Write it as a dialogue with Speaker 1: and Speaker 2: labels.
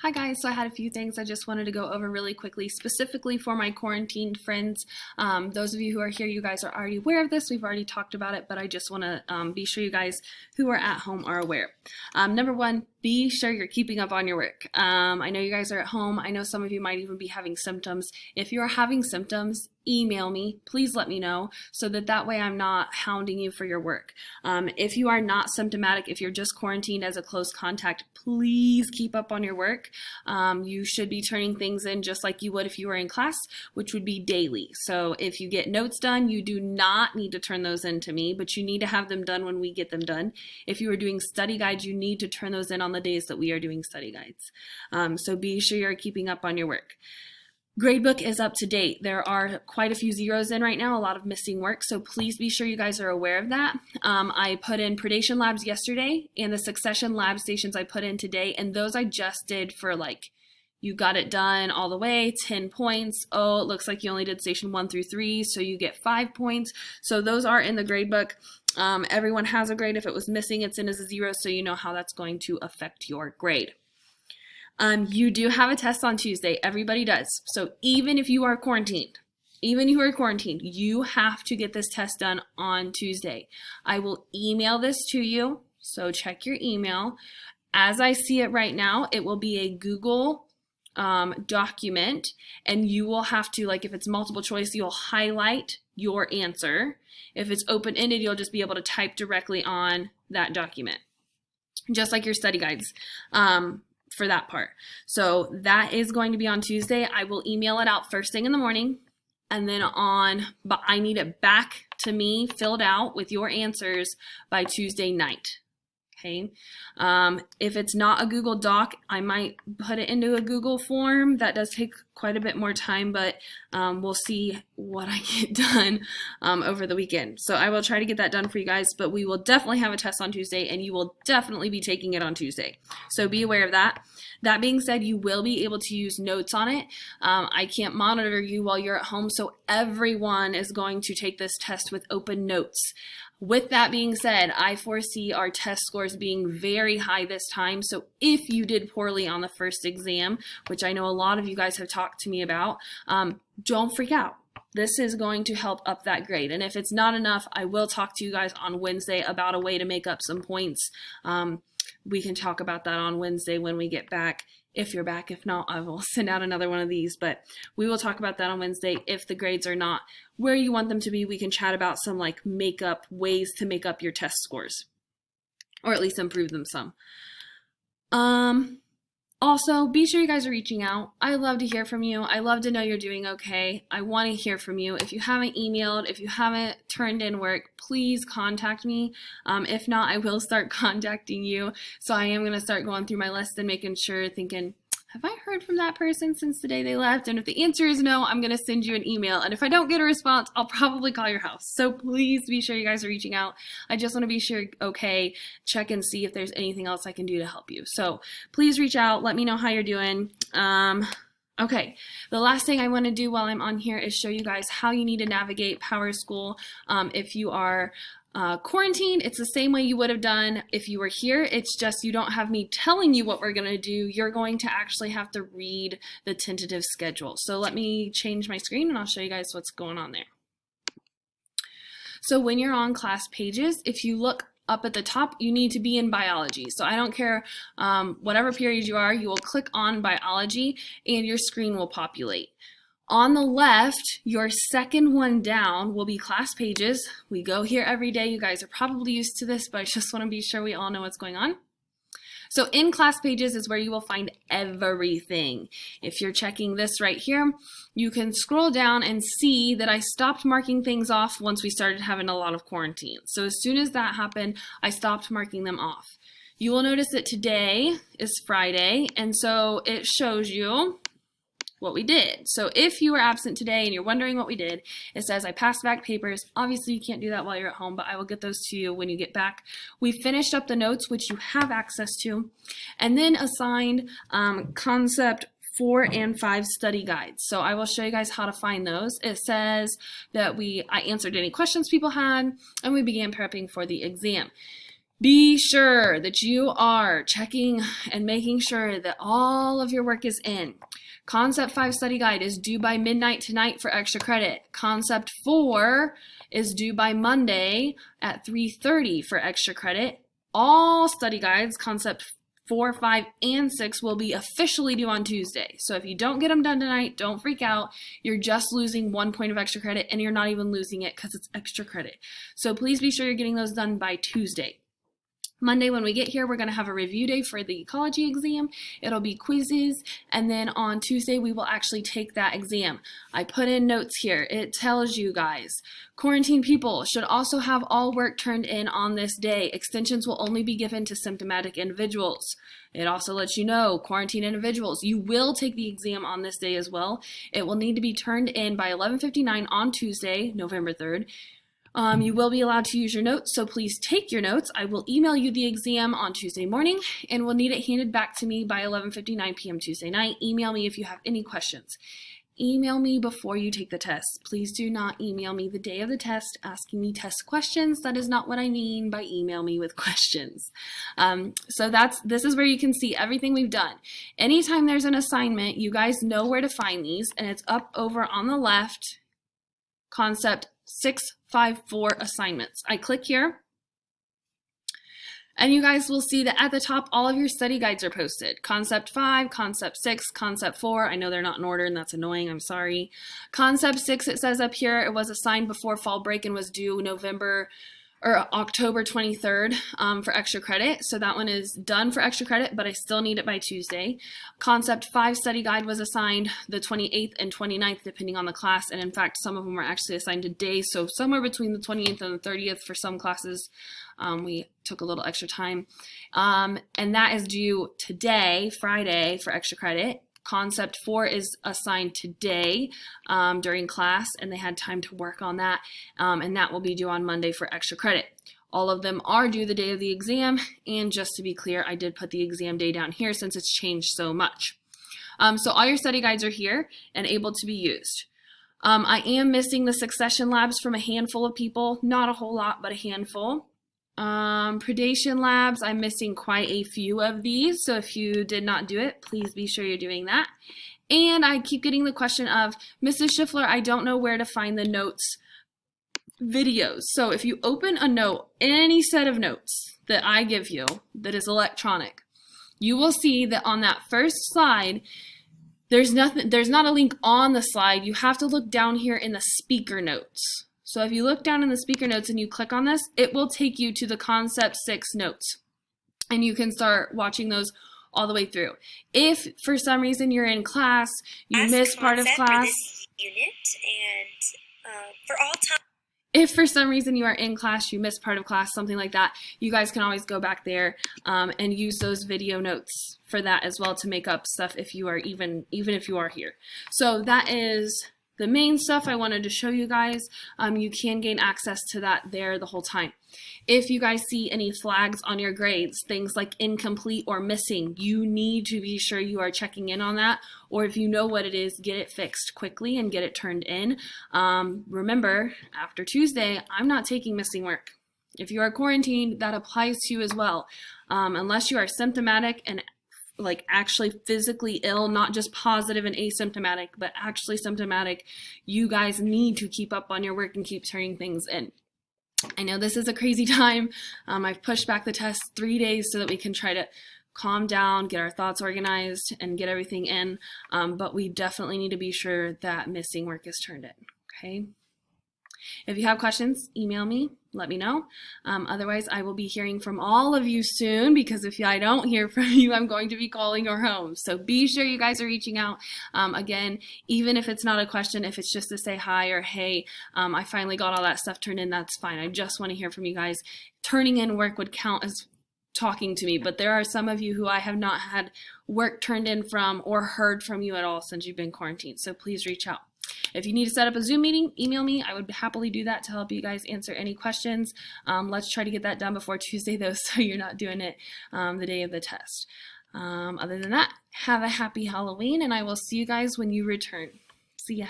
Speaker 1: Hi guys, so I had a few things I just wanted to go over really quickly, specifically for my quarantined friends. Those of you who are here, you guys are already aware of this. We've already talked about it, but I just want to be sure you guys who are at home are aware. Number one, be sure you're keeping up on your work. I know you guys are at home. I know some of you might even be having symptoms. If you are having symptoms, email me. Please let me know so that way I'm not hounding you for your work. If you are not symptomatic, if you're just quarantined as a close contact, please keep up on your work. You should be turning things in just like you would if you were in class, which would be daily. So if you get notes done, you do not need to turn those in to me, but you need to have them done when we get them done. If you are doing study guides, you need to turn those in on the days that we are doing study guides. So be sure you're keeping up on your work. Gradebook is up to date. There are quite a few zeros in right now, a lot of missing work, so please be sure you guys are aware of that. I put in predation labs yesterday, and the succession lab stations I put in today, and those I just did for like, you got it done all the way, 10 points. Oh, it looks like you only did station 1 through 3, so you get 5 points. So those are in the gradebook. Everyone has a grade. If it was missing, it's in as a 0, so you know how that's going to affect your grade. You do have a test on Tuesday. Everybody does. So even if you are quarantined, you have to get this test done on Tuesday. I will email this to you, so check your email. As I see it right now, it will be a Google document, and you will have to, like if it's multiple choice, you'll highlight your answer. If it's open-ended, you'll just be able to type directly on that document, just like your study guides. For that part. So that is going to be on Tuesday. I will email it out first thing in the morning, and then but I need it back to me filled out with your answers by Tuesday night. Okay. If it's not a Google Doc, I might put it into a Google form. That does take quite a bit more time, but we'll see what I get done over the weekend. So I will try to get that done for you guys, but we will definitely have a test on Tuesday, and you will definitely be taking it on Tuesday. So be aware of that. That being said, you will be able to use notes on it. I can't monitor you while you're at home, so everyone is going to take this test with open notes. With that being said, I foresee our test scores being very high this time. So if you did poorly on the first exam, which I know a lot of you guys have talked to me about, don't freak out. This is going to help up that grade. And if it's not enough, I will talk to you guys on Wednesday about a way to make up some points. We can talk about that on Wednesday when we get back. If you're back, if not, I will send out another one of these, but we will talk about that on Wednesday. If the grades are not where you want them to be, we can chat about some like ways to make up your test scores, or at least improve them some. Also, be sure you guys are reaching out. I love to hear from you. I love to know you're doing okay. I want to hear from you. If you haven't emailed, if you haven't turned in work, please contact me. If not, I will start contacting you. So I am going to start going through my list and making sure, thinking, have I heard from that person since the day they left? And if the answer is no, I'm going to send you an email. And if I don't get a response, I'll probably call your house. So please be sure you guys are reaching out. I just want to be sure, okay, check and see if there's anything else I can do to help you. So please reach out. Let me know how you're doing. Okay, the last thing I want to do while I'm on here is show you guys how you need to navigate PowerSchool. If you are quarantined, it's the same way you would have done if you were here. It's just you don't have me telling you what we're going to do. You're going to actually have to read the tentative schedule. So let me change my screen and I'll show you guys what's going on there. So when you're on class pages, if you look up at the top, you need to be in biology. So I don't care whatever period you are, you will click on biology and your screen will populate. On the left, your second one down will be class pages. We go here every day. You guys are probably used to this, but I just want to be sure we all know what's going on. So in class pages is where you will find everything. If you're checking this right here, you can scroll down and see that I stopped marking things off once we started having a lot of quarantine. So as soon as that happened, I stopped marking them off. You will notice that today is Friday, and so it shows you what we did. So if you were absent today and you're wondering what we did, it says I passed back papers. Obviously you can't do that while you're at home, but I will get those to you when you get back. We finished up the notes, which you have access to, and then assigned concept 4 and 5 study guides. So I will show you guys how to find those. It says that I answered any questions people had, and we began prepping for the exam. Be sure that you are checking and making sure that all of your work is in. Concept 5 study guide is due by midnight tonight for extra credit. Concept 4 is due by Monday at 3:30 for extra credit. All study guides, concept 4, 5, and 6 will be officially due on Tuesday. So if you don't get them done tonight, don't freak out. You're just losing 1 point of extra credit, and you're not even losing it because it's extra credit. So please be sure you're getting those done by Tuesday. Monday, when we get here, we're going to have a review day for the ecology exam. It'll be quizzes, and then on Tuesday, we will actually take that exam. I put in notes here. It tells you guys, quarantine people should also have all work turned in on this day. Extensions will only be given to symptomatic individuals. It also lets you know, quarantine individuals, you will take the exam on this day as well. It will need to be turned in by 11:59 on Tuesday, November 3rd. You will be allowed to use your notes, so please take your notes. I will email you the exam on Tuesday morning, and we'll need it handed back to me by 11:59 p.m. Tuesday night. Email me if you have any questions. Email me before you take the test. Please do not email me the day of the test asking me test questions. That is not what I mean by email me with questions. So this is where you can see everything we've done. Anytime there's an assignment, you guys know where to find these, and it's up over on the left, concept 654 assignments. I click here, and you guys will see that at the top, all of your study guides are posted. Concept 5, Concept 6, Concept 4. I know they're not in order, and that's annoying. I'm sorry. Concept 6, it says up here, it was assigned before fall break and was due October 23rd for extra credit. So that one is done for extra credit, but I still need it by Tuesday. Concept 5 study guide was assigned the 28th and 29th, depending on the class. And in fact, some of them were actually assigned today. So somewhere between the 28th and the 30th for some classes. We took a little extra time. And that is due today, Friday, for extra credit. Concept 4 is assigned today during class, and they had time to work on that, and that will be due on Monday for extra credit. All of them are due the day of the exam, and just to be clear, I did put the exam day down here since it's changed so much. So all your study guides are here and able to be used. I am missing the succession labs from a handful of people, not a whole lot, but a handful. Predation labs, I'm missing quite a few of these, so if you did not do it, please be sure you're doing that. And I keep getting the question of, Mrs. Schiffler, I don't know where to find the notes videos. So if you open a note, any set of notes that I give you that is electronic, you will see that on that first slide, there's not a link on the slide. You have to look down here in the speaker notes. So if you look down in the speaker notes and you click on this, it will take you to the Concept 6 notes. And you can start watching those all the way through. If for some reason you're in class, you miss part of class.
Speaker 2: This unit and for all time.
Speaker 1: If for some reason you are in class, you miss part of class, something like that, you guys can always go back there and use those video notes for that as well to make up stuff if you are even if you are here. So that is the main stuff I wanted to show you guys. You can gain access to that there the whole time. If you guys see any flags on your grades, things like incomplete or missing, you need to be sure you are checking in on that. Or if you know what it is, get it fixed quickly and get it turned in. Remember, after Tuesday, I'm not taking missing work. If you are quarantined, that applies to you as well. Unless you are symptomatic and like actually physically ill, not just positive and asymptomatic, but actually symptomatic, you guys need to keep up on your work and keep turning things in. I know this is a crazy time. I've pushed back the test 3 days so that we can try to calm down, get our thoughts organized, and get everything in. But we definitely need to be sure that missing work is turned in, okay? If you have questions, email me, let me know. Otherwise, I will be hearing from all of you soon, because if I don't hear from you, I'm going to be calling your home. So be sure you guys are reaching out. Again, even if it's not a question, if it's just to say hi or hey, I finally got all that stuff turned in, that's fine. I just want to hear from you guys. Turning in work would count as talking to me, but there are some of you who I have not had work turned in from or heard from you at all since you've been quarantined. So please reach out. If you need to set up a Zoom meeting, email me. I would happily do that to help you guys answer any questions. Let's try to get that done before Tuesday, though, so you're not doing it the day of the test. Other than that, have a happy Halloween, and I will see you guys when you return. See ya.